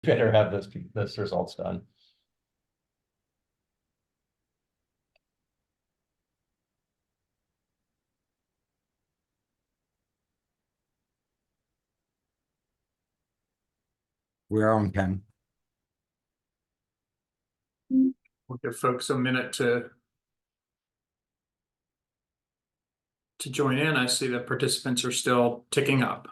better have those results done. We're on, Ken. We'll give folks a minute to join in. I see that participants are still ticking up.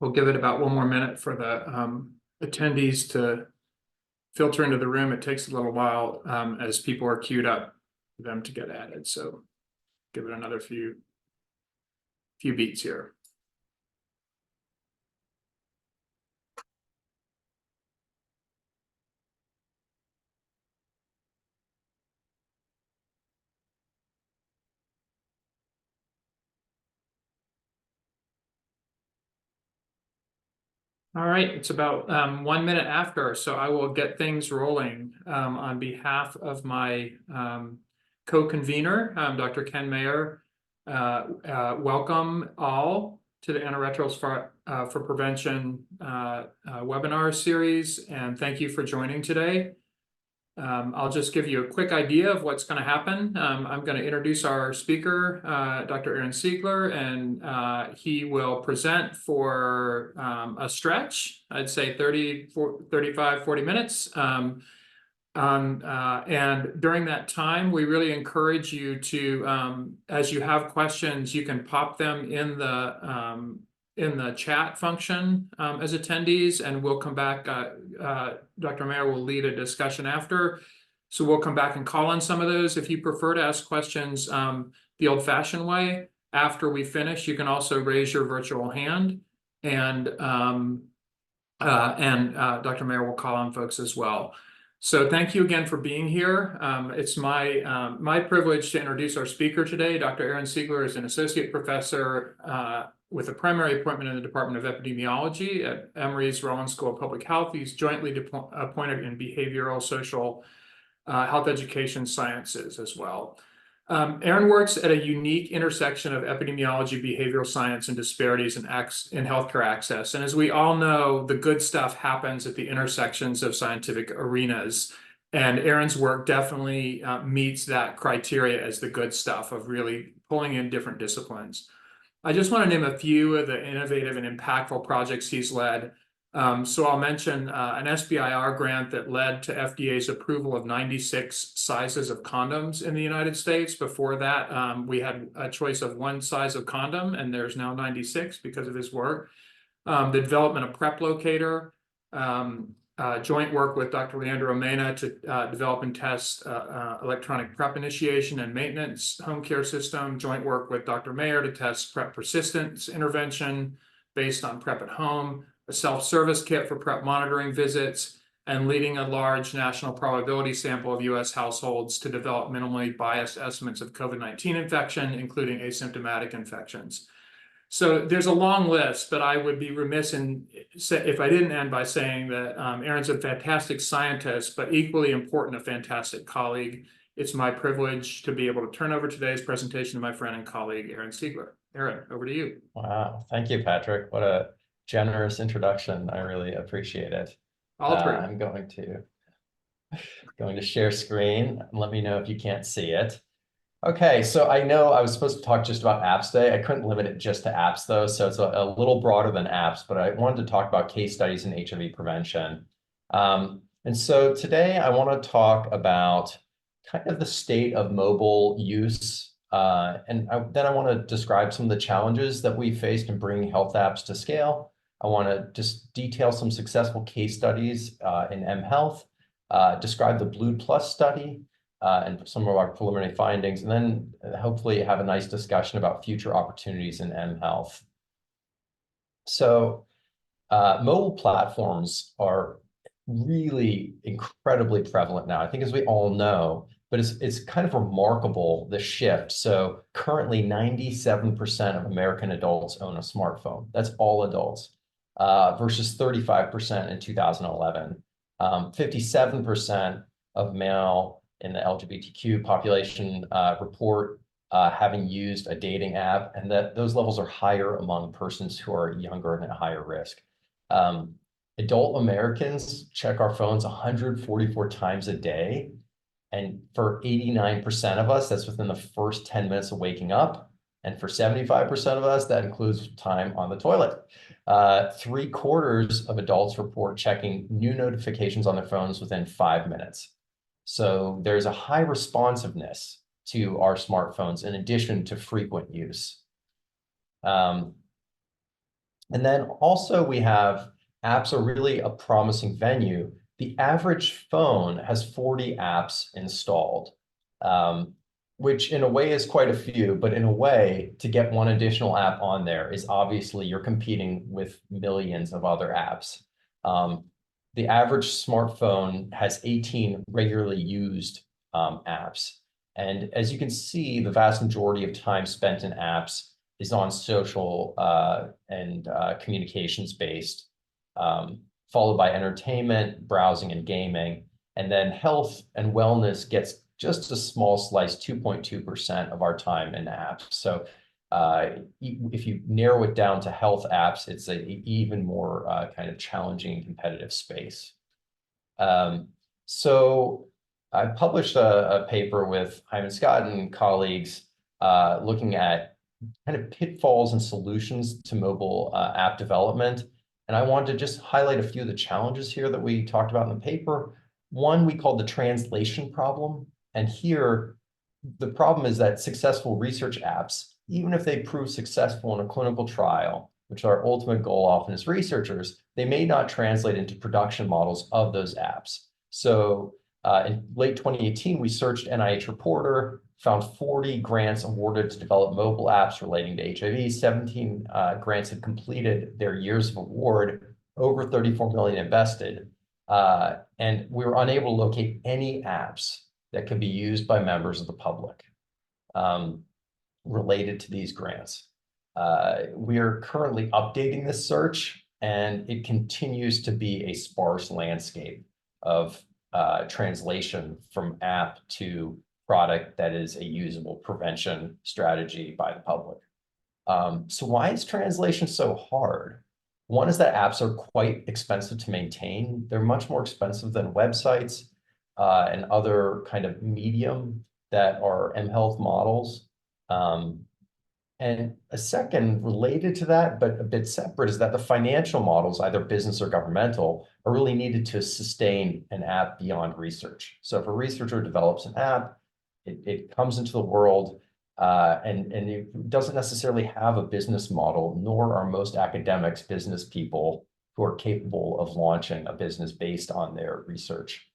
We'll give it about 1 more minute for the attendees to filter into the room. It takes a little while as people are queued up for them to get added. So give it another few beats here. All right, it's about 1 minute after, so I will get things rolling on behalf of my co-convener, Dr. Ken Mayer. Welcome all to the Antiretrovirals for Prevention webinar series, and thank you for joining today. I'll just give you a quick idea of what's going to happen. I'm going to introduce our speaker, Dr. Aaron Siegler, and he will present for a stretch, I'd say 35, 40 minutes. And during that time, we really encourage you to, as you have questions, you can pop them in the chat function as attendees, and we'll come back. Dr. Mayer will lead a discussion after, so we'll come back and call on some of those. If you prefer to ask questions the old-fashioned way, after we finish, you can also raise your virtual hand, and Dr. Mayer will call on folks as well. So thank you again for being here. It's my privilege to introduce our speaker today. Dr. Aaron Siegler is an associate professor with a primary appointment in the Department of Epidemiology at Emory's Rollins School of Public Health. He's jointly appointed in behavioral, social, health education sciences as well. Aaron works at a unique intersection of epidemiology, behavioral science, and disparities in healthcare access. And as we all know, the good stuff happens at the intersections of scientific arenas. And Aaron's work definitely meets that criteria as the good stuff of really pulling in different disciplines. I just want to name a few of the innovative and impactful projects he's led. So I'll mention an SBIR grant that led to FDA's approval of 96 sizes of condoms in the United States. Before that, we had a choice of 1 size of condom, and there's now 96 because of his work. The development of PrEP Locator, joint work with Dr. Leandro Mena to develop and test electronic PrEP initiation and maintenance home care system, joint work with Dr. Mayer to test PrEP persistence intervention based on PrEP at home, a self-service kit for PrEP monitoring visits, and leading a large national probability sample of U.S. households to develop minimally biased estimates of COVID-19 infection, including asymptomatic infections. So there's a long list, but I would be remiss if I didn't end by saying that Aaron's a fantastic scientist, but equally important, a fantastic colleague. It's my privilege to be able to turn over today's presentation to my friend and colleague, Aaron Siegler. Aaron, over to you. Wow, thank you, Patrick. What a generous introduction. I really appreciate it. I'm going to share screen. Let me know if you can't see it. Okay, so I know I was supposed to talk just about apps today. I couldn't limit it just to apps though, so it's a little broader than apps, but I wanted to talk about case studies in HIV prevention. And so today I want to talk about kind of the state of mobile use, then I want to describe some of the challenges that we faced in bringing health apps to scale. I want to just detail some successful case studies in mHealth, describe the Blue Plus study, and some of our preliminary findings, and then hopefully have a nice discussion about future opportunities in mHealth. So mobile platforms are really incredibly prevalent now. I think, as we all know, but it's kind of remarkable, the shift. So currently 97% of American adults own a smartphone. That's all adults, versus 35% in 2011. 57% of male in the LGBTQ population report having used a dating app, and that those levels are higher among persons who are younger and at higher risk. Adult Americans check our phones 144 times a day. And for 89% of us, that's within the first 10 minutes of waking up. And for 75% of us, that includes time on the toilet. 3/4 of adults report checking new notifications on their phones within 5 minutes. So there's a high responsiveness to our smartphones in addition to frequent use. And then also we have apps are really a promising venue. The average phone has 40 apps installed, which in a way is quite a few, but in a way, to get one additional app on there is obviously you're competing with millions of other apps. The average smartphone has 18 regularly used apps. And as you can see, the vast majority of time spent in apps is on social and communications-based, followed by entertainment, browsing, and gaming. And then health and wellness gets just a small slice, 2.2% of our time in apps. So if you narrow it down to health apps, it's an even more kind of challenging and competitive space. So I published a paper with Hyman Scott and colleagues looking at kind of pitfalls and solutions to mobile app development. And I wanted to just highlight a few of the challenges here that we talked about in the paper. One we called the translation problem. And here, the problem is that successful research apps, even if they prove successful in a clinical trial, which our ultimate goal often as researchers, they may not translate into production models of those apps. So in late 2018, we searched NIH Reporter, found 40 grants awarded to develop mobile apps relating to HIV. 17 grants had completed their years of award, over 34 million invested. And we were unable to locate any apps that can be used by members of the public related to these grants. We are currently updating this search, and it continues to be a sparse landscape of translation from app to product that is a usable prevention strategy by the public. So why is translation so hard? One is that apps are quite expensive to maintain. They're much more expensive than websites and other kind of medium that are mHealth models. And a second related to that, but a bit separate, is that the financial models, either business or governmental, are really needed to sustain an app beyond research. So if a researcher develops an app, it comes into the world and it doesn't necessarily have a business model, nor are most academics business people who are capable of launching a business based on their research,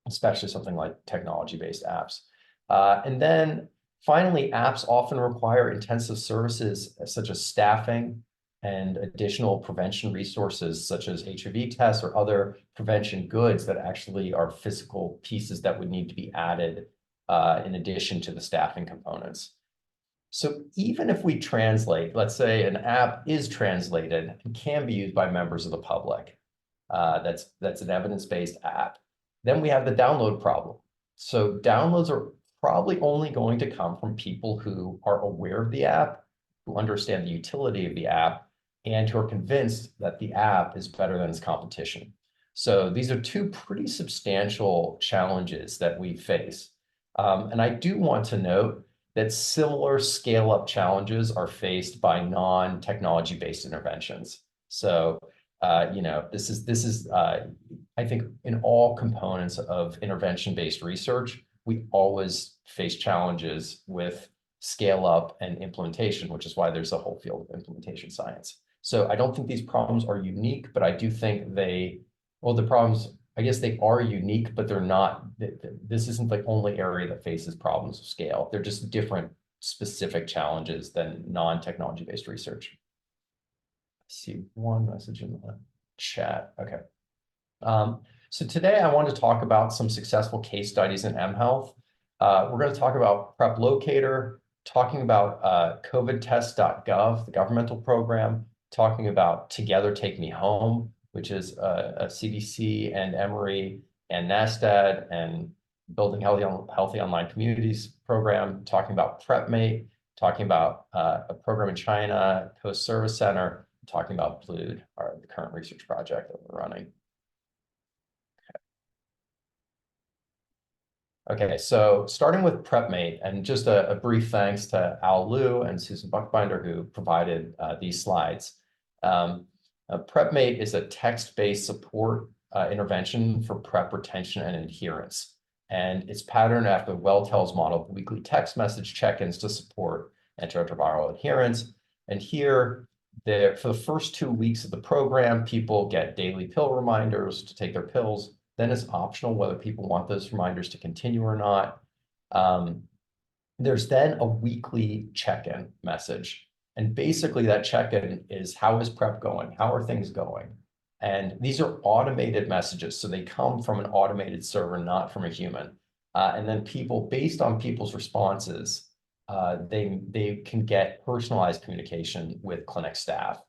especially something like technology-based apps. And then finally, apps often require intensive services such as staffing and additional prevention resources such as HIV tests or other prevention goods that actually are physical pieces that would need to be added in addition to the staffing components. So even if we translate, let's say an app is translated and can be used by members of the public, that's an evidence-based app, then we have the download problem. So downloads are probably only going to come from people who are aware of the app, who understand the utility of the app, and who are convinced that the app is better than its competition. So these are two pretty substantial challenges that we face. And I do want to note that similar scale-up challenges are faced by non-technology-based interventions. So, this is I think in all components of intervention-based research, we always face challenges with scale up and implementation, which is why there's a whole field of implementation science. So I don't think these problems are unique, but I do think the problems, I guess they are unique, but they're not, this isn't the only area that faces problems of scale. They're just different specific challenges than non-technology based research. I see one message in the chat. Okay. So today I want to talk about some successful case studies in mHealth. We're going to talk about PrEP Locator, talking about covidtest.gov, the governmental program, talking about Together Take Me Home, which is a CDC and Emory and NASDAD and Building Healthy Online Communities program, talking about PrEPmate, talking about a program in China, Coast Service Center, talking about PLUD, the current research project that we're running. Okay, so starting with PrEPmate, and just a brief thanks to Al Liu and Susan Buchbinder who provided these slides. PrEPmate is a text-based support intervention for PrEP retention and adherence. And it's patterned after Welltel's model of weekly text message check-ins to support antiretroviral adherence. And here, for the first 2 weeks of the program, people get daily pill reminders to take their pills. Then it's optional whether people want those reminders to continue or not. There's then a weekly check-in message. And basically that check-in is, how is PrEP going? How are things going? And these are automated messages. So they come from an automated server, not from a human. And then people, based on people's responses, they can get personalized communication with clinic staff.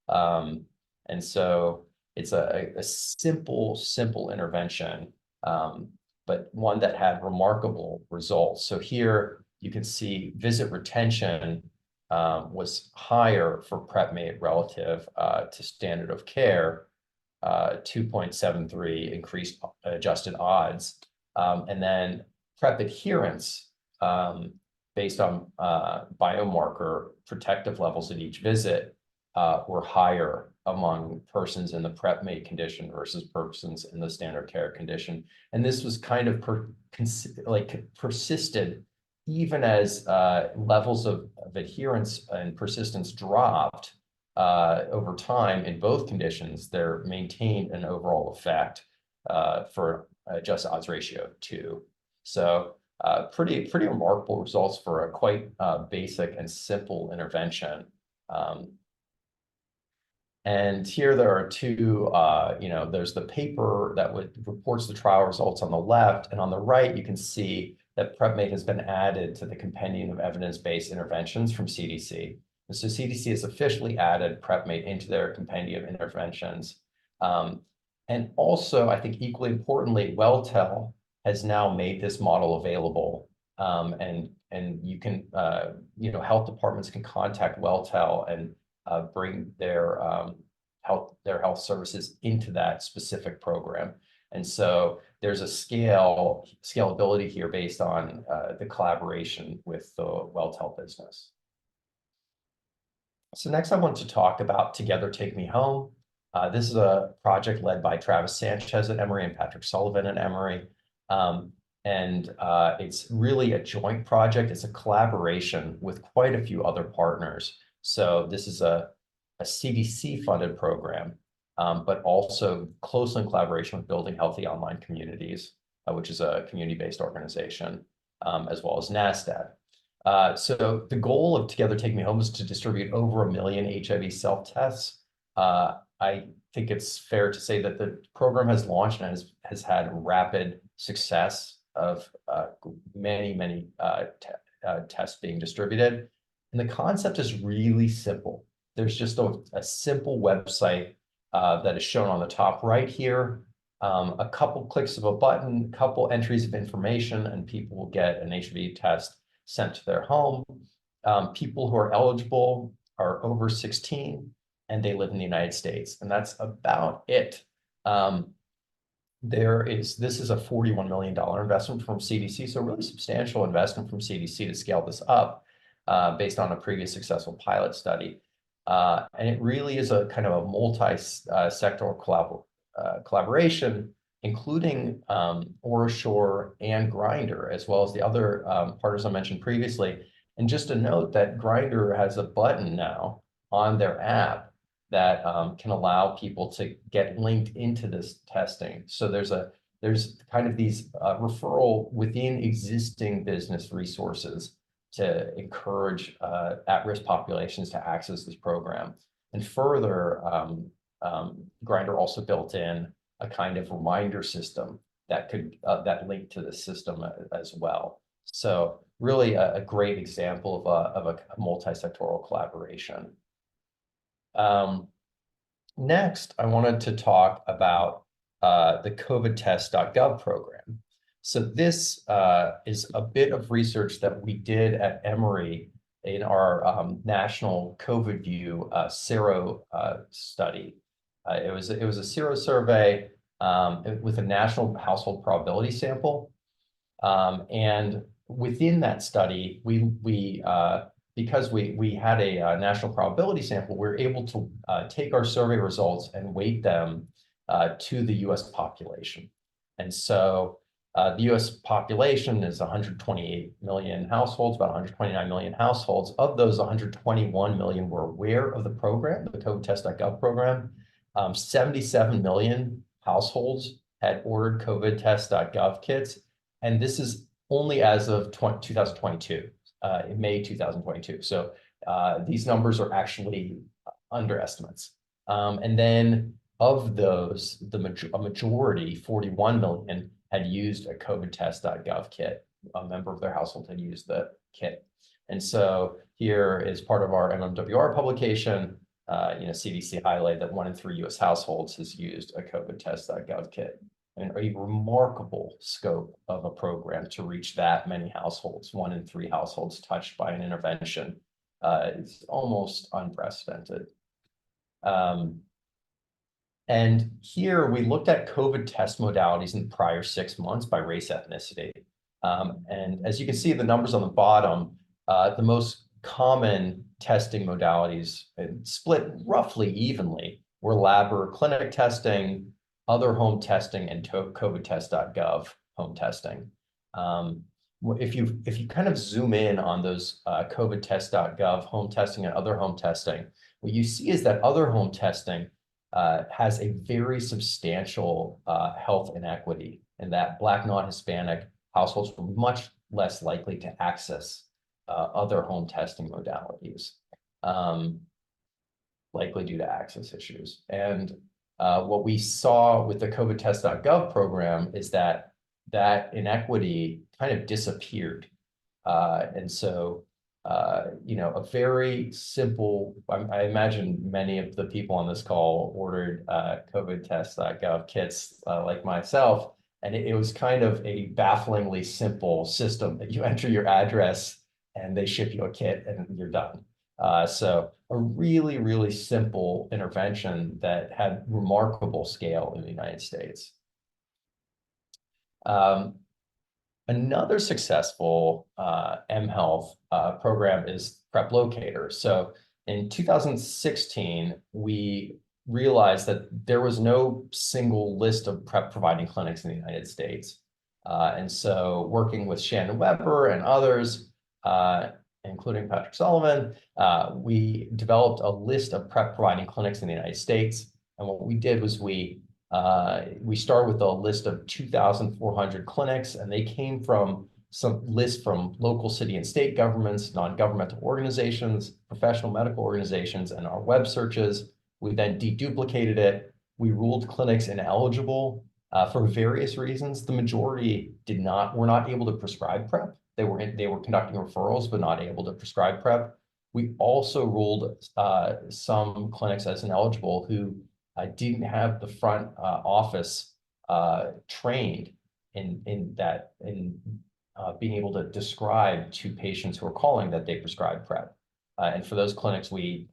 And so it's a simple intervention, but one that had remarkable results. So here you can see visit retention was higher for PrEPmate relative to standard of care, 2.73 increased adjusted odds. And then PrEP adherence based on biomarker protective levels at each visit were higher among persons in the PrEPmate condition versus persons in the standard care condition. And this was kind of persisted even as levels of adherence and persistence dropped over time in both conditions. They're maintained an overall effect for adjusted odds ratio 2. So pretty remarkable results for a quite basic and simple intervention. And here there are two, there's the paper that reports the trial results on the left, and on the right, you can see that PrEPmate has been added to the Compendium of Evidence-Based Interventions from CDC. And so CDC has officially added PrEPmate into their Compendium of Interventions. And also, I think equally importantly, Welltel has now made this model available. And you can, health departments can contact Welltel and bring their health services into that specific program. And so there's a scalability here based on the collaboration with the Welltel business. So next I want to talk about Together Take Me Home. This is a project led by Travis Sanchez at Emory and Patrick Sullivan at Emory. And it's really a joint project. It's a collaboration with quite a few other partners. So this is a CDC-funded program, but also closely in collaboration with Building Healthy Online Communities, which is a community-based organization, as well as NASDAQ. So the goal of Together Take Me Home is to distribute over 1 million HIV self-tests. I think it's fair to say that the program has launched and has had rapid success of many tests being distributed. And the concept is really simple. There's just a simple website that is shown on the top right here. A couple clicks of a button, a couple entries of information, and people will get an HIV test sent to their home. People who are eligible are over 16 and they live in the United States, and that's about it. This is a $41 million investment from CDC, so a really substantial investment from CDC to scale this up based on a previous successful pilot study. And it really is a kind of a multi-sectoral collaboration, including OraSure and Grindr, as well as the other partners I mentioned previously. And just to note that Grindr has a button now on their app that can allow people to get linked into this testing. So there's kind of these referral within existing business resources to encourage at-risk populations to access this program. And further, Grindr also built in a kind of reminder system that could that link to the system as well. So really a great example of a multi-sectoral collaboration. Next, I wanted to talk about the covidtest.gov program. So this is a bit of research that we did at Emory in our national COVID view sero study. It was a sero survey with a national household probability sample. And within that study, because we had a national probability sample, we were able to take our survey results and weight them to the US population. And so the US population is 128 million households, about 129 million households. Of those, 121 million were aware of the program, the covidtest.gov program. 77 million households had ordered covidtest.gov kits. And this is only as of 2022, in May 2022. So these numbers are actually underestimates. And then of those, a majority, 41 million, had used a covidtest.gov kit. A member of their household had used the kit. And so here is part of our MMWR publication. CDC highlighted that 1 in 3 US households has used a covidtest.gov kit. And a remarkable scope of a program to reach that many households, 1 in 3 households touched by an intervention. It's almost unprecedented. And here we looked at COVID test modalities in the prior 6 months by race ethnicity. And as you can see, the numbers on the bottom, the most common testing modalities split roughly evenly were lab or clinic testing, other home testing, and covidtest.gov home testing. If you kind of zoom in on those covidtest.gov home testing and other home testing, what you see is that other home testing has a very substantial health inequity, and that Black, non-Hispanic households were much less likely to access other home testing modalities, likely due to access issues. And what we saw with the covidtest.gov program is that inequity kind of disappeared. And so, a very simple, I imagine many of the people on this call ordered covidtest.gov kits like myself, and it was kind of a bafflingly simple system that you enter your address and they ship you a kit and you're done. So a really, really simple intervention that had remarkable scale in the United States. Another successful mHealth program is PrEP Locator. So in 2016, we realized that there was no single list of PrEP providing clinics in the United States. And so working with Shannon Weber and others, including Patrick Sullivan, we developed a list of PrEP providing clinics in the United States. And what we did was we started with a list of 2,400 clinics, and they came from some lists from local city and state governments, non-governmental organizations, professional medical organizations, and our web searches. We then deduplicated it. We ruled clinics ineligible for various reasons. The majority were not able to prescribe PrEP. They were conducting referrals, but not able to prescribe PrEP. We also ruled some clinics as ineligible who didn't have the front office trained in being able to describe to patients who are calling that they prescribe PrEP. And for those clinics, we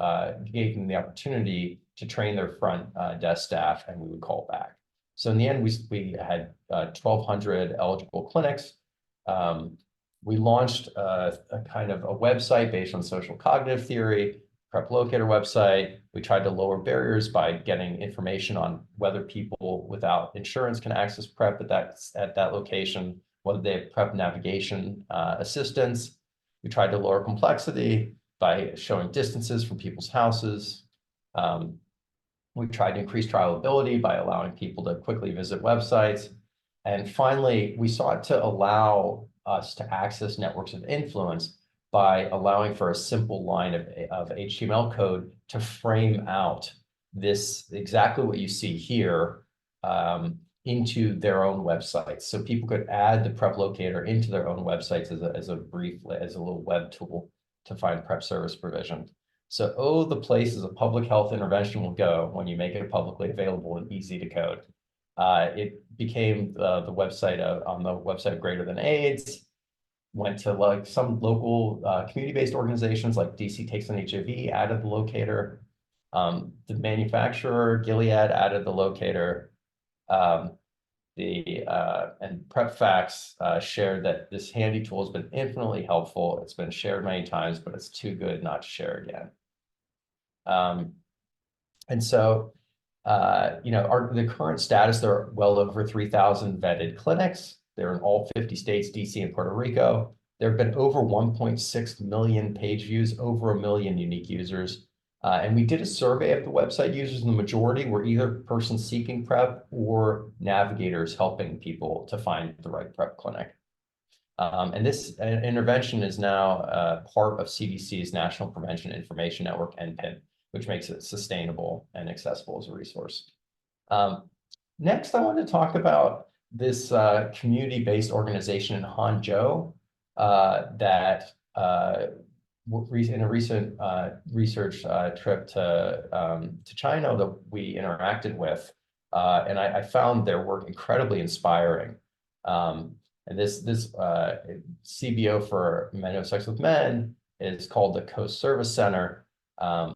gave them the opportunity to train their front desk staff, and we would call back. So in the end, we had 1,200 eligible clinics. We launched a kind of a website based on social cognitive theory, PrEP Locator website. We tried to lower barriers by getting information on whether people without insurance can access PrEP at that location, whether they have PrEP navigation assistance. We tried to lower complexity by showing distances from people's houses. We tried to increase trialability by allowing people to quickly visit websites. And finally, we sought to allow us to access networks of influence by allowing for a simple line of HTML code to frame out this, exactly what you see here, into their own websites. So people could add the PrEP locator into their own websites as a little web tool to find PrEP service provision. So, oh, the places a public health intervention will go when you make it publicly available and easy to code. It became the website on the website Greater Than AIDS, went to like some local community-based organizations like DC Takes on HIV, added the locator. The manufacturer, Gilead, added the locator. And PrEPFacts shared that this handy tool has been infinitely helpful. It's been shared many times, but it's too good not to share again. And so, the current status, there are well over 3,000 vetted clinics. They're in all 50 states, DC and Puerto Rico. There have been over 1.6 million page views, over 1 million unique users. And we did a survey of the website users, and the majority were either persons seeking PrEP or navigators helping people to find the right PrEP clinic. And this intervention is now part of CDC's National Prevention Information Network, NPIN, which makes it sustainable and accessible as a resource. Next, I want to talk about this community-based organization in Hangzhou that in a recent research trip to China that we interacted with, and I found their work incredibly inspiring. And this CBO for men who have sex with men is called the Coast Service Center, and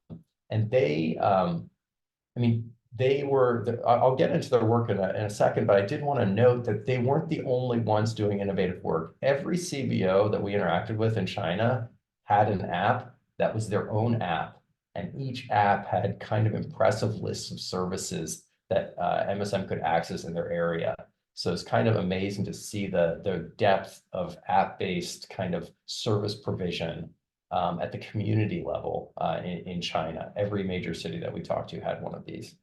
they, I'll get into their work in a second, but I did want to note that they weren't the only ones doing innovative work. Every CBO that we interacted with in China had an app that was their own app, and each app had kind of impressive lists of services that MSM could access in their area. So it's kind of amazing to see the depth of app-based kind of service provision at the community level in China. Every major city that we talked to had one of these.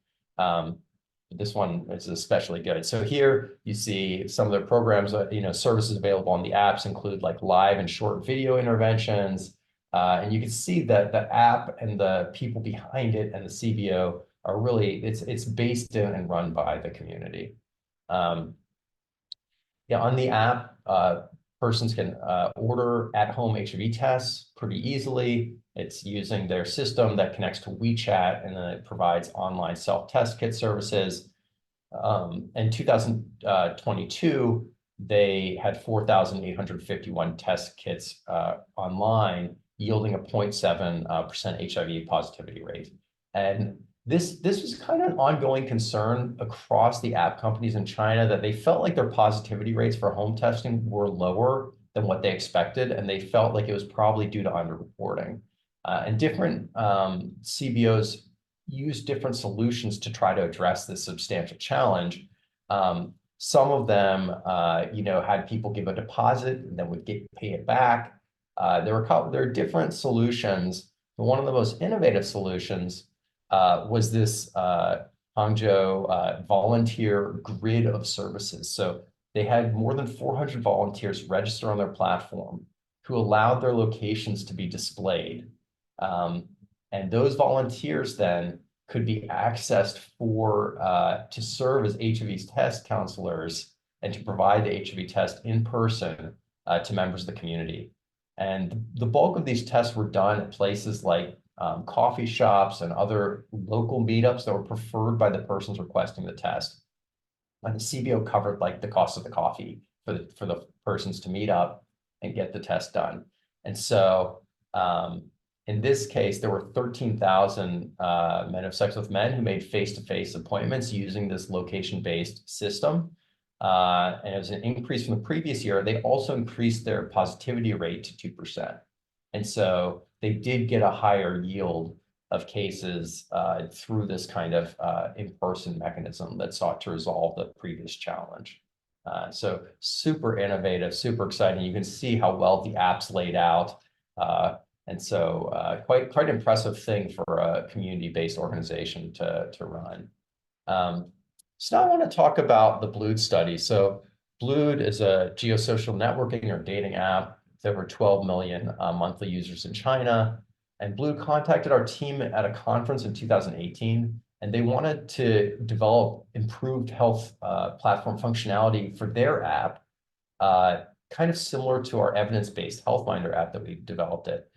This one is especially good. So here you see some of their programs, services available on the apps include like live and short video interventions. And you can see that the app and the people behind it and the CBO are really, it's based in and run by the community. On the app, persons can order at-home HIV tests pretty easily. It's using their system that connects to WeChat, and then it provides online self-test kit services. In 2022, they had 4,851 test kits online, yielding a 0.7% HIV positivity rate. And this was kind of an ongoing concern across the app companies in China, that they felt like their positivity rates for home testing were lower than what they expected, and they felt like it was probably due to underreporting. And different CBOs use different solutions to try to address this substantial challenge. Some of them, had people give a deposit and then would pay it back. There are different solutions, but one of the most innovative solutions was this Hangzhou volunteer grid of services. So they had more than 400 volunteers register on their platform who allowed their locations to be displayed. And those volunteers then could be accessed to serve as HIV test counselors and to provide the HIV test in person to members of the community. And the bulk of these tests were done at places like coffee shops and other local meetups that were preferred by the persons requesting the test. And the CBO covered like the cost of the coffee for the persons to meet up and get the test done. And so in this case, there were 13,000 men of sex with men who made face-to-face appointments using this location-based system. And it was an increase from the previous year. They also increased their positivity rate to 2%. And so they did get a higher yield of cases through this kind of in-person mechanism that sought to resolve the previous challenge. So super innovative, super exciting. You can see how well the app's laid out. And so quite impressive thing for a community-based organization to run. So now I want to talk about the Blued study. So Blued is a geosocial networking or dating app with over 12 million monthly users in China. And Blued contacted our team at a conference in 2018 And they wanted to develop improved health platform functionality for their app, kind of similar to our evidence-based HealthMinder app that we developed at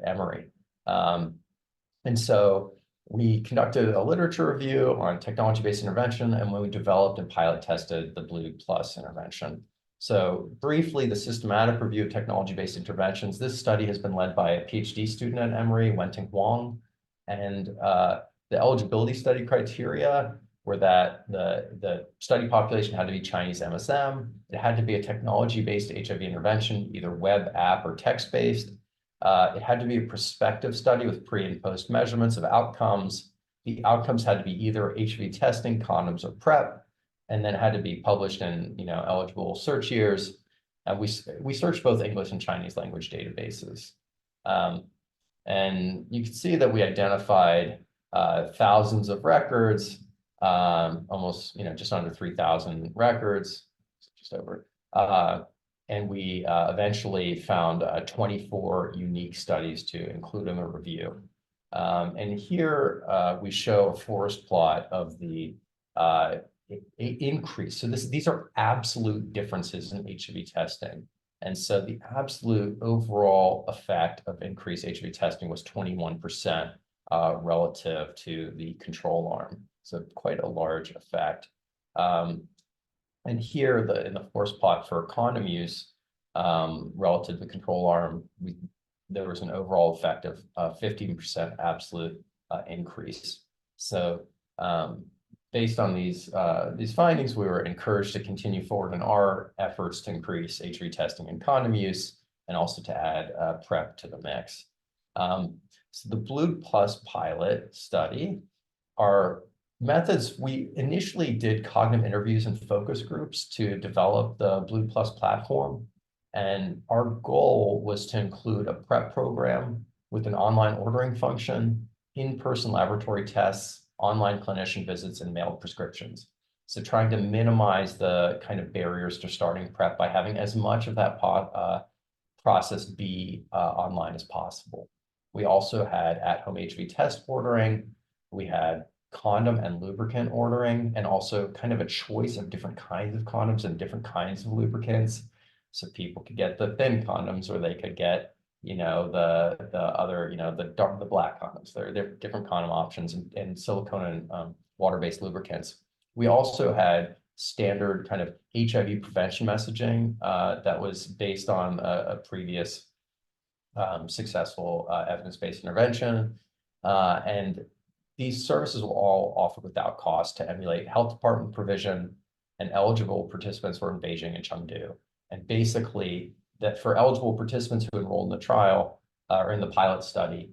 Emory. And so we conducted a literature review on technology-based intervention, and when we developed and pilot tested the Blue Plus intervention. So briefly, the systematic review of technology-based interventions. This study has been led by a PhD student at Emory, Wenting Huang, and the eligibility study criteria were that the study population had to be Chinese MSM. It had to be a technology-based HIV intervention, either web, app, or text-based. It had to be a prospective study with pre and post measurements of outcomes. The outcomes had to be either HIV testing, condoms, or PrEP, and then it had to be published in eligible search years. And we searched both English and Chinese language databases. And you can see that we identified thousands of records, almost just under 3,000 records, just over. And we eventually found 24 unique studies to include in the review. And here we show a forest plot of the increase. So these are absolute differences in HIV testing. And so the absolute overall effect of increased HIV testing was 21% relative to the control arm. So quite a large effect. And here in the forest plot for condom use relative to the control arm, there was an overall effect of 15% absolute increase. So based on these findings, we were encouraged to continue forward in our efforts to increase HIV testing and condom use, and also to add PrEP to the mix. So the Blue Plus pilot study, our methods, we initially did cognitive interviews and focus groups to develop the Blue Plus platform. And our goal was to include a PrEP program with an online ordering function, in-person laboratory tests, online clinician visits, and mailed prescriptions. So trying to minimize the kind of barriers to starting PrEP by having as much of that process be online as possible. We also had at-home HIV test ordering. We had condom and lubricant ordering, and also kind of a choice of different kinds of condoms and different kinds of lubricants. So people could get the thin condoms, or they could get, the other, the black condoms. There are different condom options, and silicone and water-based lubricants. We also had standard kind of HIV prevention messaging that was based on a previous successful evidence-based intervention. And these services were all offered without cost to emulate health department provision, and eligible participants were in Beijing and Chengdu. And basically, that for eligible participants who enrolled in the trial or in the pilot study,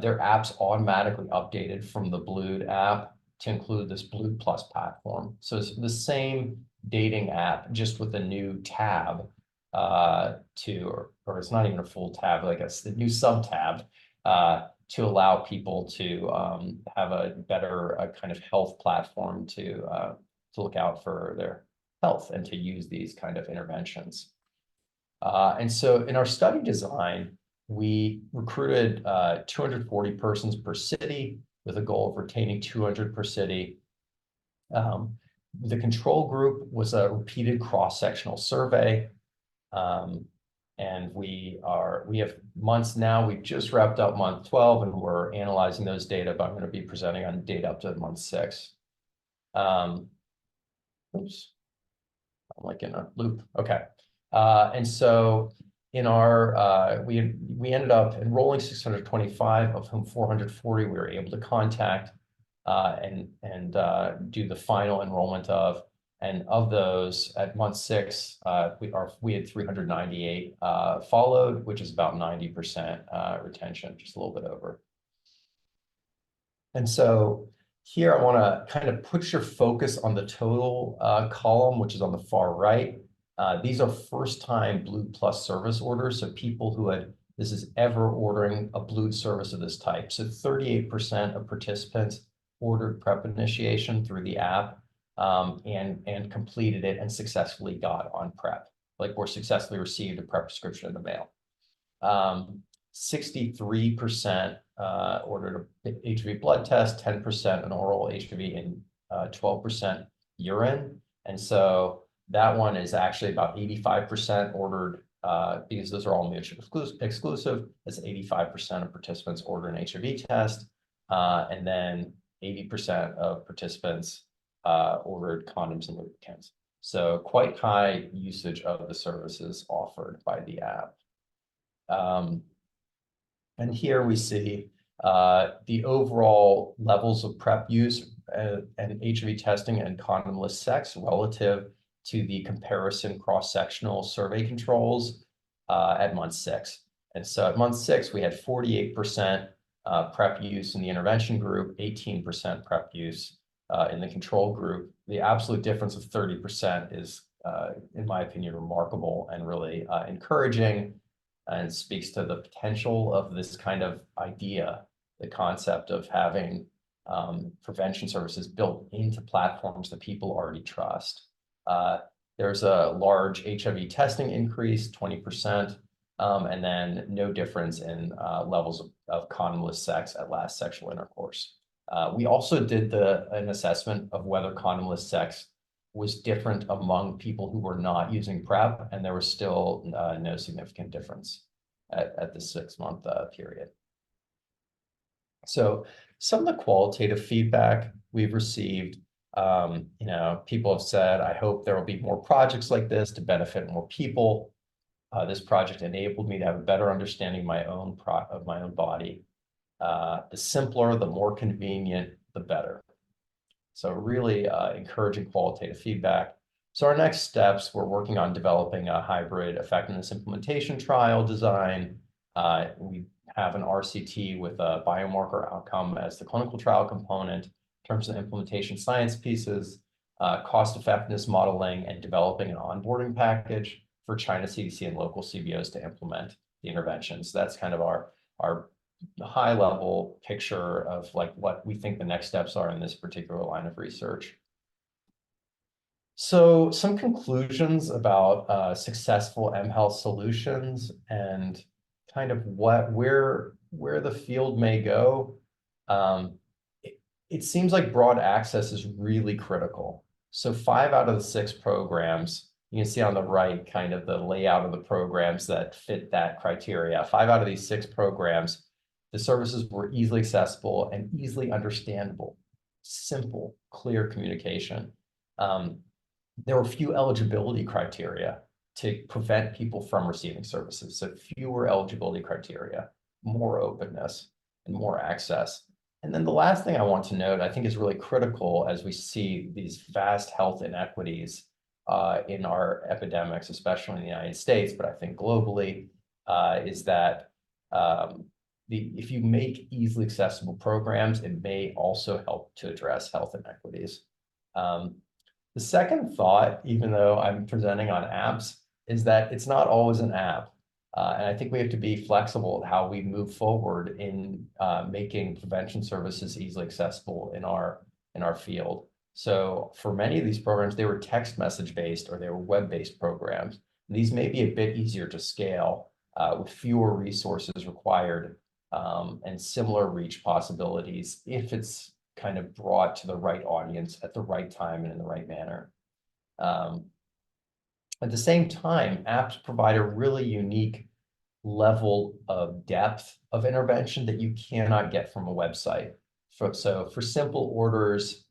their apps automatically updated from the Blue app to include this Blue Plus platform. So it's the same dating app, just with a new tab or it's not even a full tab, like a new sub tab to allow people to have a better kind of health platform to look out for their health and to use these kind of interventions. And so in our study design, we recruited 240 persons per city with a goal of retaining 200 per city. The control group was a repeated cross-sectional survey. And we have months now. We've just wrapped up month 12, and we're analyzing those data, but I'm going to be presenting on data up to month 6. Oops. I'm like in a loop. Okay. And so in our, we ended up enrolling 625, of whom 440 we were able to contact and do the final enrollment of. And of those, at month 6, we had 398 followed, which is about 90% retention, just a little bit over. And so here I want to kind of put your focus on the total column, which is on the far right. These are first-time Blue Plus service orders, so people who this is ever ordering a Blue service of this type. So 38% of participants ordered PrEP initiation through the app and completed it and successfully got on PrEP, or successfully received a PrEP prescription in the mail. 63% ordered a HIV blood test, 10% an oral HIV, and 12% urine. And so that one is actually about 85% ordered because those are all mutually exclusive. That's 85% of participants order an HIV test. And then 80% of participants ordered condoms and lubricants. So quite high usage of the services offered by the app. And here we see the overall levels of PrEP use and HIV testing and condomless sex relative to the comparison cross-sectional survey controls at month 6. And so at month 6, we had 48% PrEP use in the intervention group, 18% PrEP use in the control group. The absolute difference of 30% is, in my opinion, remarkable and really encouraging, and speaks to the potential of this kind of idea, the concept of having prevention services built into platforms that people already trust. There's a large HIV testing increase, 20%, and then no difference in levels of condomless sex at last sexual intercourse. We also did an assessment of whether condomless sex was different among people who were not using PrEP, and there was still no significant difference at the 6-month period. So some of the qualitative feedback we've received, people have said, I hope there will be more projects like this to benefit more people. This project enabled me to have a better understanding of my own body. The simpler, the more convenient, the better. So really encouraging qualitative feedback. So our next steps, we're working on developing a hybrid effectiveness implementation trial design. We have an RCT with a biomarker outcome as the clinical trial component in terms of implementation science pieces, cost effectiveness modeling, and developing an onboarding package for China CDC and local CBOs to implement the interventions. That's kind of our high level picture of like what we think the next steps are in this particular line of research. So some conclusions about successful mHealth solutions and kind of where the field may go. It seems like broad access is really critical. So 5 out of the 6 programs, you can see on the right kind of the layout of the programs that fit that criteria. 5 out of these 6 programs, the services were easily accessible and easily understandable, simple, clear communication. There were few eligibility criteria to prevent people from receiving services. So fewer eligibility criteria, more openness, and more access. And then the last thing I want to note, I think is really critical as we see these vast health inequities in our epidemics, especially in the United States, but I think globally, is that if you make easily accessible programs, it may also help to address health inequities. The second thought, even though I'm presenting on apps, is that it's not always an app. And I think we have to be flexible at how we move forward in making prevention services easily accessible in our field. So for many of these programs, they were text message based or they were web-based programs. These may be a bit easier to scale with fewer resources required and similar reach possibilities if it's kind of brought to the right audience at the right time and in the right manner. At the same time, apps provide a really unique level of depth of intervention that you cannot get from a website. So for simple orders,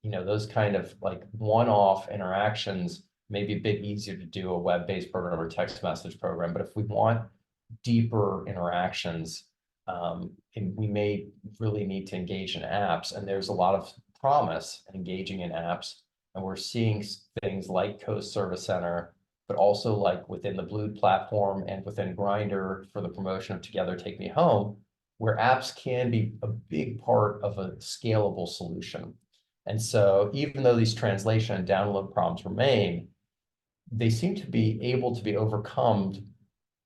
those kind of like one-off interactions may be a bit easier to do a web-based program or text message program. But if we want deeper interactions, and we may really need to engage in apps, and there's a lot of promise in engaging in apps. And we're seeing things like Coast Service Center, but also like within the Blue platform and within Grindr for the promotion of Together Take Me Home, where apps can be a big part of a scalable solution. And so even though these translation and download problems remain, they seem to be able to be overcome.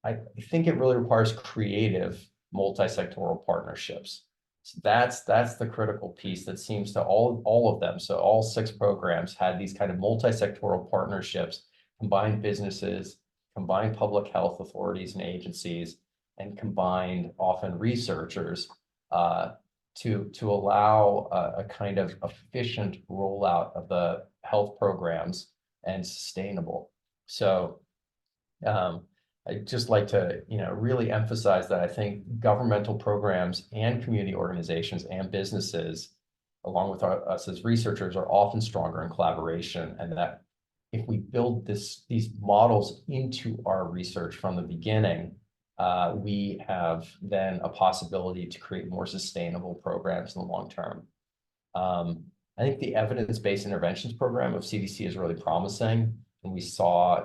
I think it really requires creative multi-sectoral partnerships. So that's the critical piece that seems to all of them. So all 6 programs had these kind of multi-sectoral partnerships, combined businesses, combined public health authorities and agencies and combined often researchers to allow a kind of efficient rollout of the health programs and sustainable. So I'd just like to, really emphasize that I think governmental programs and community organizations and businesses, along with us as researchers, are often stronger in collaboration, and that if we build these models into our research from the beginning, we have then a possibility to create more sustainable programs in the long term. I think the evidence-based interventions program of CDC is really promising, and we saw,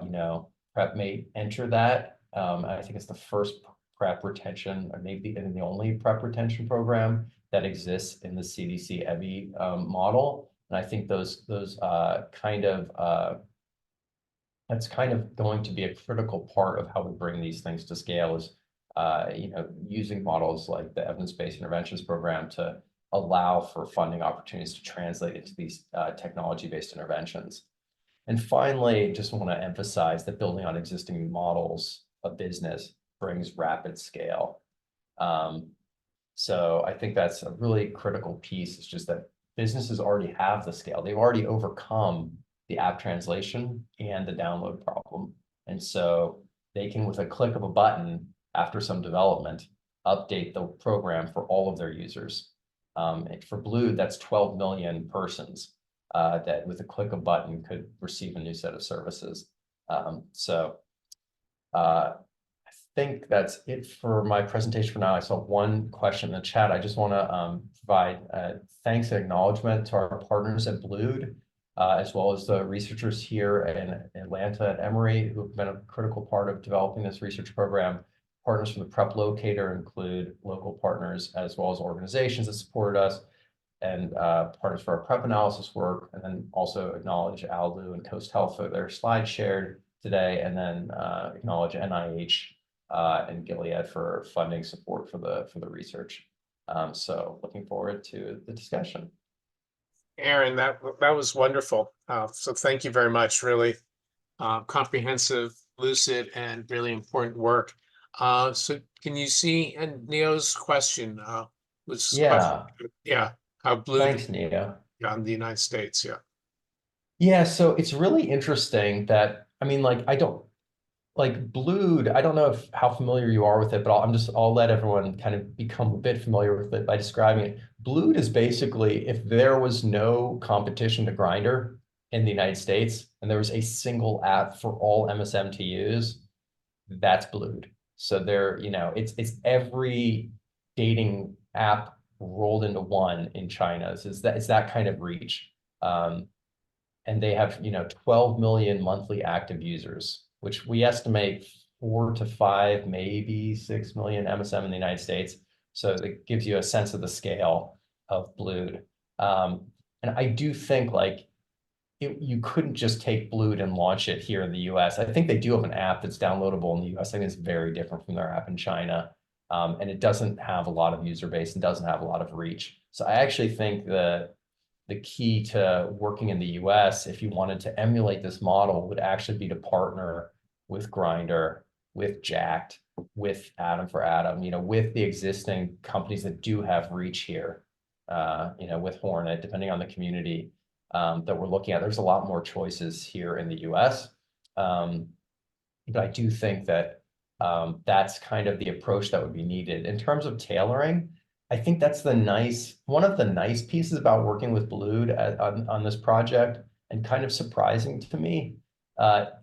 PrEP enter that. I think it's the first PrEP retention, or maybe even the only PrEP retention program that exists in the CDC EBI model. And I think that's kind of going to be a critical part of how we bring these things to scale, is using models like the evidence-based interventions program to allow for funding opportunities to translate into these technology-based interventions. And finally, just want to emphasize that building on existing models of business brings rapid scale. So I think that's a really critical piece. It's just that businesses already have the scale. They've already overcome the app translation and the download problem. And so they can, with a click of a button after some development, update the program for all of their users. And for Blued, that's 12 million persons that with a click of a button could receive a new set of services. I think that's it for my presentation for now. I saw one question in the chat. I just want to provide thanks and acknowledgement to our partners at Blued, as well as the researchers here in Atlanta at Emory, who have been a critical part of developing this research program. Partners from the PrEP Locator include local partners, as well as organizations that supported us, and partners for our PrEP analysis work, and then also acknowledge ALDU and Coast Health for their slides shared today, and then acknowledge NIH and Gilead for funding support for the research. So looking forward to the discussion. Aaron, that was wonderful. So thank you very much. Really comprehensive, lucid, and really important work. So can you see Neo's question? How Blued Thanks, Neo. On the United States, Yeah, so it's really interesting that, I don't like Blued. I don't know how familiar you are with it, but I'll let everyone kind of become a bit familiar with it by describing it. Blued is basically, if there was no competition to Grindr in the United States and there was a single app for all MSM to use, that's Blued. So it's every dating app rolled into one in China. So it's that kind of reach. And they have 12 million monthly active users, which we estimate 4 to 5, maybe 6 million MSM in the United States. So it gives you a sense of the scale of Blued. And I do think you couldn't just take Blued and launch it here in the US. I think they do have an app that's downloadable in the US. I think it's very different from their app in China. And it doesn't have a lot of user base and doesn't have a lot of reach. So I actually think the key to working in the US, if you wanted to emulate this model, would actually be to partner with Grindr, with Jacked, with Adam for Adam, with the existing companies that do have reach here, with Hornet, depending on the community that we're looking at. There's a lot more choices here in the US. But I do think that that's kind of the approach that would be needed. In terms of tailoring, I think that's one of the nice pieces about working with Blued on this project, and kind of surprising to me,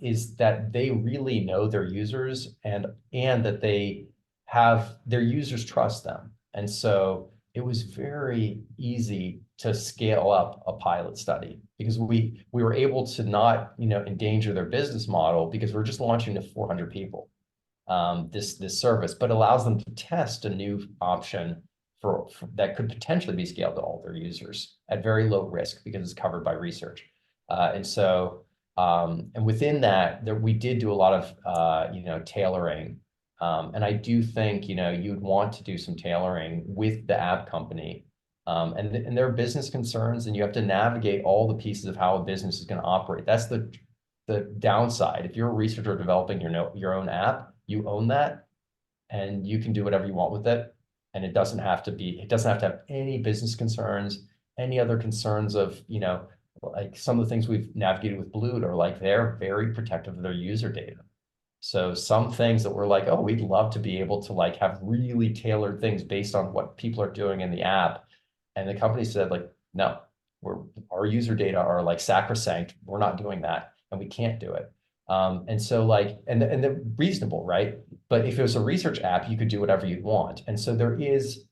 is that they really know their users and that they have their users trust them. And so it was very easy to scale up a pilot study because we were able to not endanger their business model, because we're just launching to 400 people this service, but allows them to test a new option for that could potentially be scaled to all their users at very low risk because it's covered by research. And within that, we did do a lot of tailoring. And I do think you'd want to do some tailoring with the app company. And there are business concerns, and you have to navigate all the pieces of how a business is going to operate. That's the downside. If you're a researcher developing your own app, you own that. and you can do whatever you want with it. And it doesn't have to have any business concerns, any other concerns of, like some of the things we've navigated with Blue are like, they're very protective of their user data. So some things that we're like, oh, we'd love to be able to like have really tailored things based on what people are doing in the app. And the company said like, no, our user data are like sacrosanct. We're not doing that, and we can't do it. And so like, and they're reasonable, right? But if it was a research app, you could do whatever you want. And so there is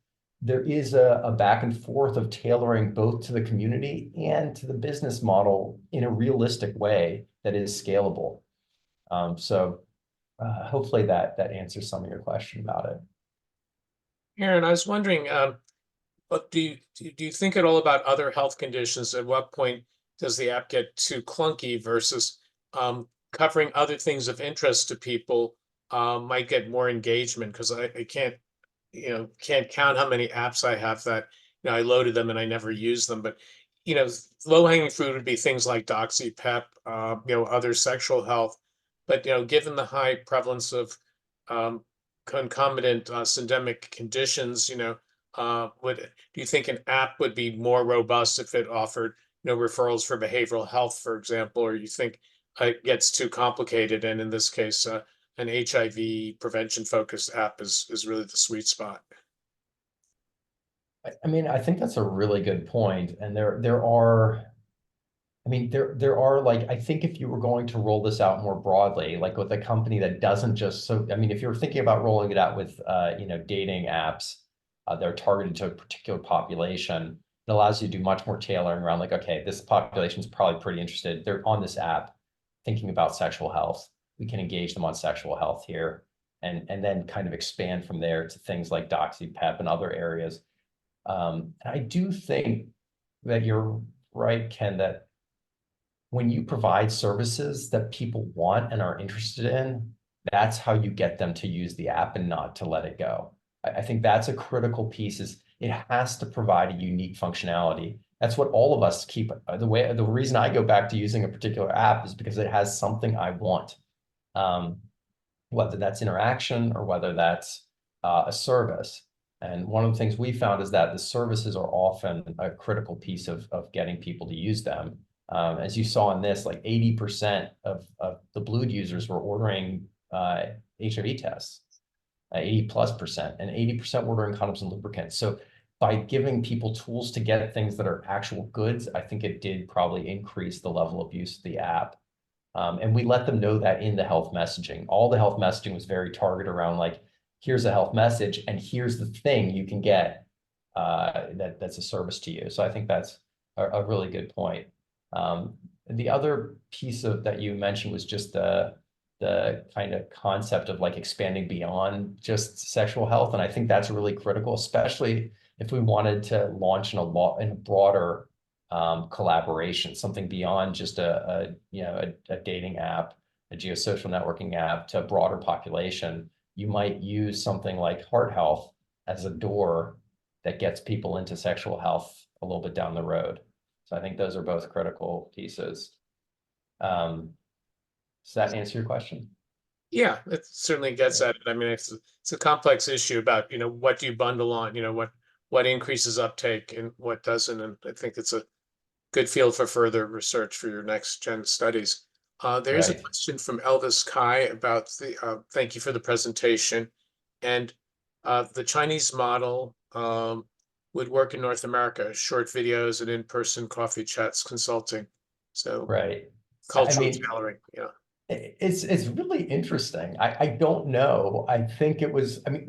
a back and forth of tailoring both to the community and to the business model in a realistic way that is scalable. So hopefully that answers some of your question about it. Aaron, I was wondering, but do you think at all about other health conditions? At what point does the app get too clunky versus covering other things of interest to people might get more engagement? Because I can't count how many apps I have that I loaded them and I never use them. But low hanging fruit would be things like DoxyPep, other sexual health. But given the high prevalence of concomitant syndemic conditions, do you think an app would be more robust if it offered referrals for behavioral health, for example, or you think it gets too complicated, and in this case an HIV prevention focused app is really the sweet spot? I mean, I think that's a really good point. And there are like, I think if you were going to roll this out more broadly, like with a company that doesn't just, if you're thinking about rolling it out with, dating apps, they're targeted to a particular population, it allows you to do much more tailoring around like, okay, this population is probably pretty interested. They're on this app thinking about sexual health. We can engage them on sexual health here and then kind of expand from there to things like DoxyPep and other areas. I do think that you're right, Ken, that when you provide services that people want and are interested in, that's how you get them to use the app and not to let it go. I think that's a critical piece, is it has to provide a unique functionality. That's what all of us keep. The reason I go back to using a particular app is because it has something I want, whether that's interaction or whether that's a service. And one of the things we found is that the services are often a critical piece of getting people to use them. As you saw in this, like 80% of the Blue users were ordering HIV tests, 80+%, and 80% ordering condoms and lubricants. So by giving people tools to get things that are actual goods, I think it did probably increase the level of use of the app. And we let them know that in the health messaging. All the health messaging was very targeted around like, here's a health message and here's the thing you can get that's a service to you. So I think that's a really good point. The other piece that you mentioned was just the kind of concept of like expanding beyond just sexual health. And I think that's really critical, especially if we wanted to launch in a broader collaboration, something beyond just a dating app, a geosocial networking app, to a broader population. You might use something like Heart Health as a door that gets people into sexual health a little bit down the road. So I think those are both critical pieces. Does that answer your question? Yeah, it certainly gets at it. I mean, it's a complex issue about, what do you bundle on, what increases uptake and what doesn't. And I think it's a good field for further research for your next gen studies. There is a question from Elvis Kai about thank you for the presentation. And the Chinese model would work in North America, short videos and in-person coffee chats, consulting. So cultural tailoring, yeah. It's really interesting. I don't know. I think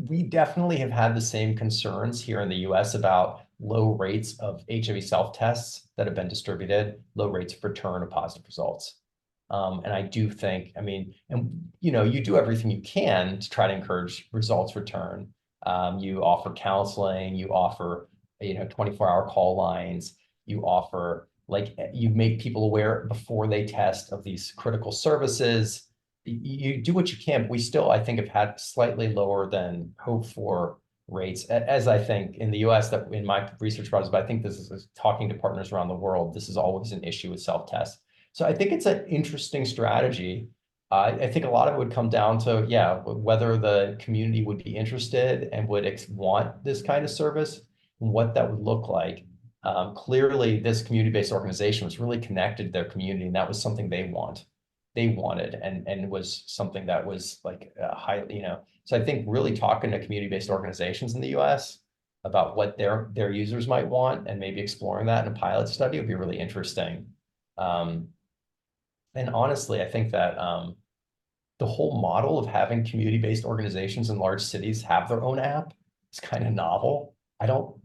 we definitely have had the same concerns here in the US about low rates of HIV self-tests that have been distributed, low rates of return of positive results. And I do think, you do everything you can to try to encourage results return. You offer counseling, you offer, 24-hour call lines, you offer, you make people aware before they test of these critical services. You do what you can, but we still, I think, have had slightly lower than hoped for rates, as I think in the US, that in my research projects, but I think this is talking to partners around the world, this is always an issue with self-tests. So I think it's an interesting strategy. I think a lot of it would come down to, yeah, whether the community would be interested and would want this kind of service, and what that would look like. Clearly, this community-based organization was really connected to their community, and that was something they wanted, and was something that was like high, you know. So I think really talking to community-based organizations in the US about what their users might want, and maybe exploring that in a pilot study would be really interesting. And honestly, I think that the whole model of having community-based organizations in large cities have their own app is kind of novel. I don't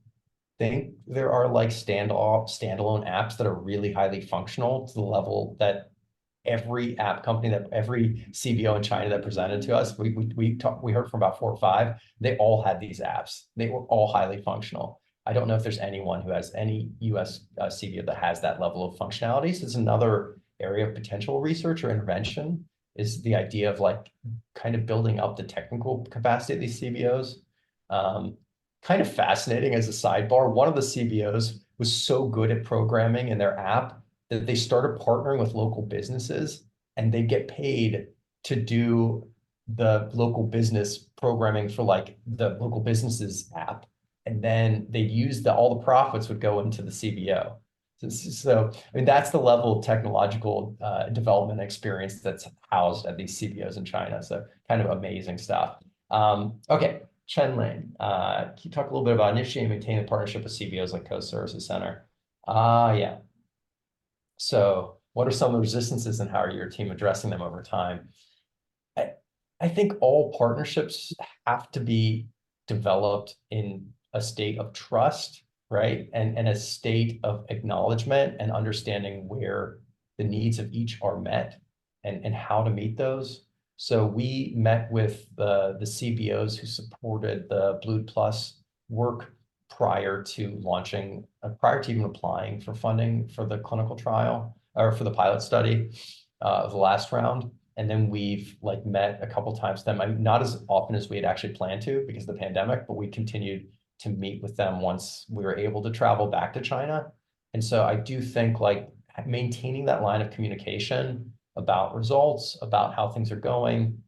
think there are like standalone apps that are really highly functional to the level that every app company, that every CBO in China that presented to us, we heard from about 4 or 5, they all had these apps. They were all highly functional. I don't know if there's anyone who has any US CBO that has that level of functionality. So it's another area of potential research or intervention, is the idea of like kind of building up the technical capacity of these CBOs. Kind of fascinating as a sidebar, one of the CBOs was so good at programming in their app that they started partnering with local businesses, and they get paid to do the local business programming for like the local businesses app. And then they'd use all the profits would go into the CBO. So, I mean, that's the level of technological development experience that's housed at these CBOs in China. So kind of amazing stuff. Okay, Chen Lin, can you talk a little bit about initiating and maintaining a partnership with CBOs like Coast Services Center? Yeah. So what are some of the resistances, and how are your team addressing them over time? I think all partnerships have to be developed in a state of trust, right? And a state of acknowledgement and understanding where the needs of each are met, and how to meet those. So we met with the CBOs who supported the Blue Plus work prior to launching, prior to even applying for funding for the clinical trial, or for the pilot study of the last round. And then we've like met a couple times with them, not as often as we had actually planned to because of the pandemic, but we continued to meet with them once we were able to travel back to China. And so I do think like maintaining that line of communication about results, about how things are going,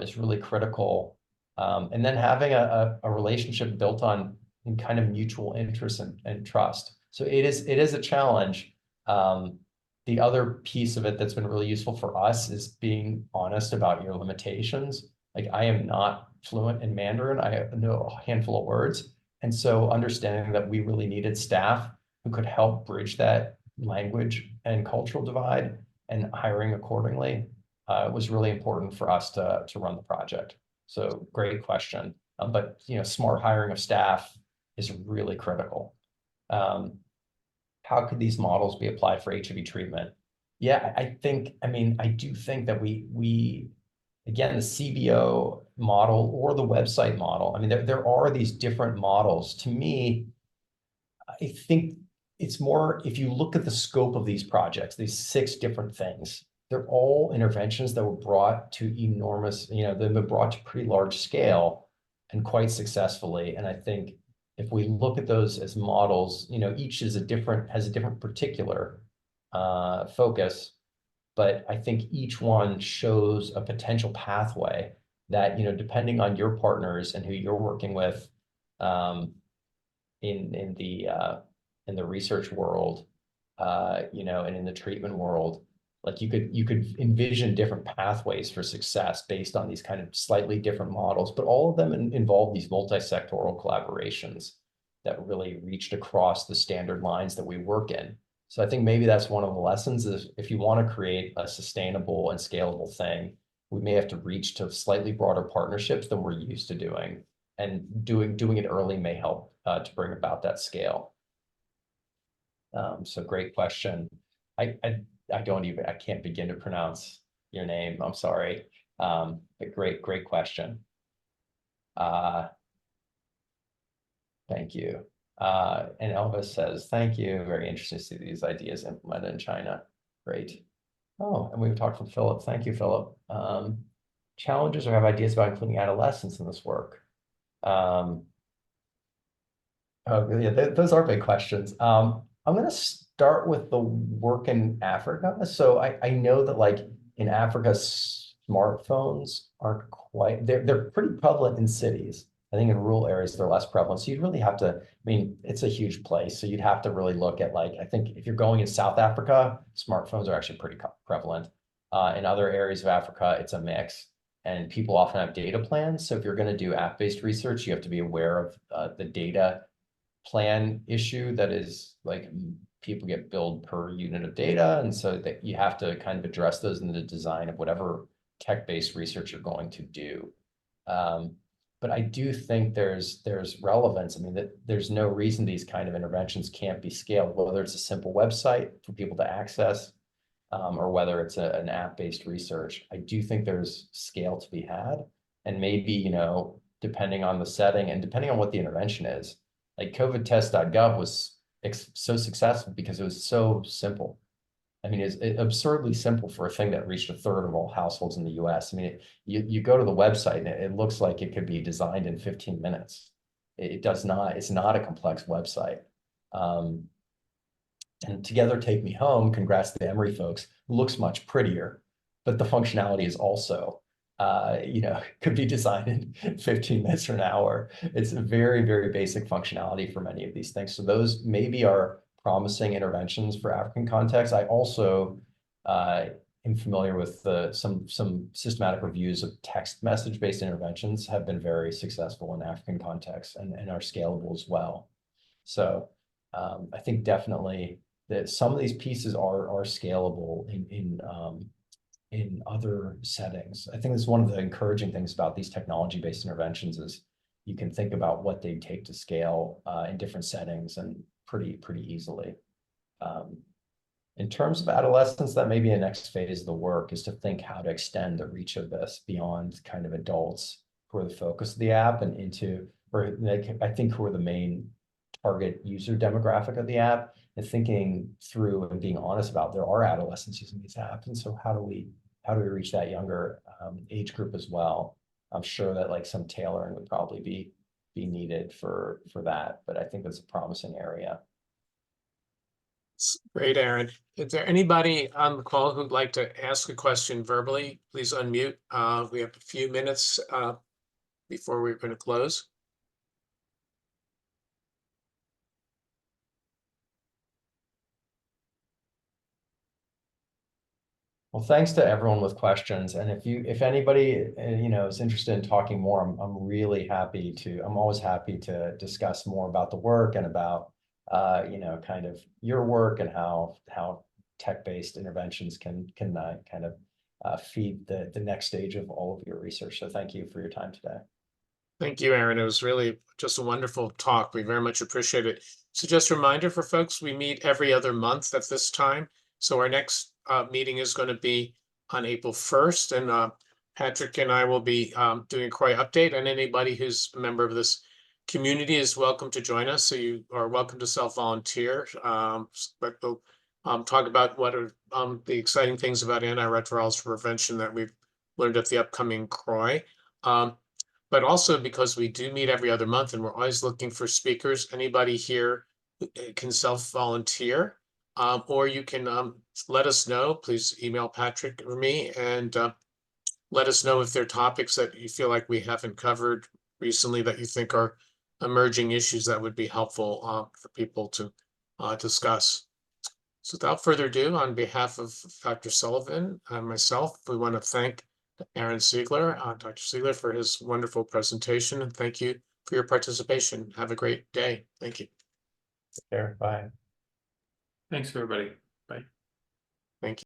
is really critical. And then having a relationship built on kind of mutual interest and trust. So it is a challenge. The other piece of it that's been really useful for us is being honest about your limitations. Like, I am not fluent in Mandarin. I know a handful of words. And so understanding that we really needed staff who could help bridge that language and cultural divide, and hiring accordingly was really important for us to run the project. So great question. But smart hiring of staff is really critical. How could these models be applied for HIV treatment? Yeah, I do think that we again, the CBO model or the website model, I mean, there are these different models. To me, I think it's more, if you look at the scope of these projects, these 6 different things, they're all interventions that were brought to enormous, they've been brought to pretty large scale and quite successfully. And I think if we look at those as models, each has a different particular focus, but I think each one shows a potential pathway that, depending on your partners and who you're working with, in the research world, and in the treatment world, like you could envision different pathways for success based on these kind of slightly different models, but all of them involve these multi-sectoral collaborations that really reached across the standard lines that we work in. So I think maybe that's one of the lessons, is if you want to create a sustainable and scalable thing, we may have to reach to slightly broader partnerships than we're used to doing, and doing it early may help to bring about that scale. So great question. I can't begin to pronounce your name. I'm sorry. But great question. Thank you. And Elvis says, thank you. Very interesting to see these ideas implemented in China. Great. Oh, and we've talked from Philip. Thank you, Philip. Challenges or have ideas about including adolescents in this work? Oh, yeah, those are big questions. I'm going to start with the work in Africa. So I know that like in Africa, smartphones aren't quite, they're pretty prevalent in cities. I think in rural areas, they're less prevalent. So you'd really have to, I mean, it's a huge place. So you'd have to really look at like, I think if you're going in South Africa, smartphones are actually pretty prevalent. In other areas of Africa, it's a mix. And people often have data plans. So if you're going to do app-based research, you have to be aware of the data plan issue that is like people get billed per unit of data. And so that you have to kind of address those in the design of whatever tech-based research you're going to do. But I do think there's relevance. I mean, that there's no reason these kind of interventions can't be scaled, whether it's a simple website for people to access, or whether it's an app-based research. I do think there's scale to be had. And maybe, you know, depending on the setting and depending on what the intervention is, like covidtest.gov was so successful because it was so simple. I mean, it's absurdly simple for a thing that reached 1/3 of all households in the US. I mean, you go to the website and it looks like it could be designed in 15 minutes. It does not, it's not a complex website. And Together Take Me Home, congrats to the Emory folks, looks much prettier, but the functionality is also, you know, could be designed in 15 minutes or an hour. It's a very, very basic functionality for many of these things. So those maybe are promising interventions for African context. I also am familiar with some systematic reviews of text message-based interventions have been very successful in African contexts and are scalable as well. So I think definitely that some of these pieces are scalable in other settings. I think that's one of the encouraging things about these technology-based interventions is you can think about what they take to scale in different settings and pretty easily. In terms of adolescence, that may be the next phase of the work is to think how to extend the reach of this beyond kind of adults who are the focus of the app and into, or like, I think who are the main target user demographic of the app, and thinking through and being honest about there are adolescents using these apps. And so how do we reach that younger age group as well? I'm sure that like some tailoring would probably be needed for that, but I think that's a promising area. Great, Aaron. Is there anybody on the call who'd like to ask a question verbally? Please unmute. We have a few minutes before we're going to close. Well, thanks to everyone with questions. And if anybody, you know, is interested in talking more, I'm really happy to, I'm always happy to discuss more about the work and about, you know, kind of your work and how tech-based interventions can kind of feed the next stage of all of your research. So thank you for your time today. Thank you, Aaron. It was really just a wonderful talk. We very much appreciate it. So just a reminder for folks, we meet every other month at this time. So our next meeting is going to be on April 1st. And Patrick and I will be doing a CROI update. And anybody who's a member of this community is welcome to join us. So you are welcome to self-volunteer. But we'll talk about what are the exciting things about antiretrovirals for prevention that we've learned at the upcoming CROI. But also because we do meet every other month and we're always looking for speakers, anybody here can self-volunteer, or you can let us know. Please email Patrick or me and let us know if there are topics that you feel like we haven't covered recently that you think are emerging issues that would be helpful for people to discuss. So without further ado, on behalf of Dr. Sullivan and myself, we want to thank Aaron Siegler, Dr. Siegler, for his wonderful presentation, and thank you for your participation. Have a great day. Thank you. Take care. Bye. Thanks, everybody. Bye.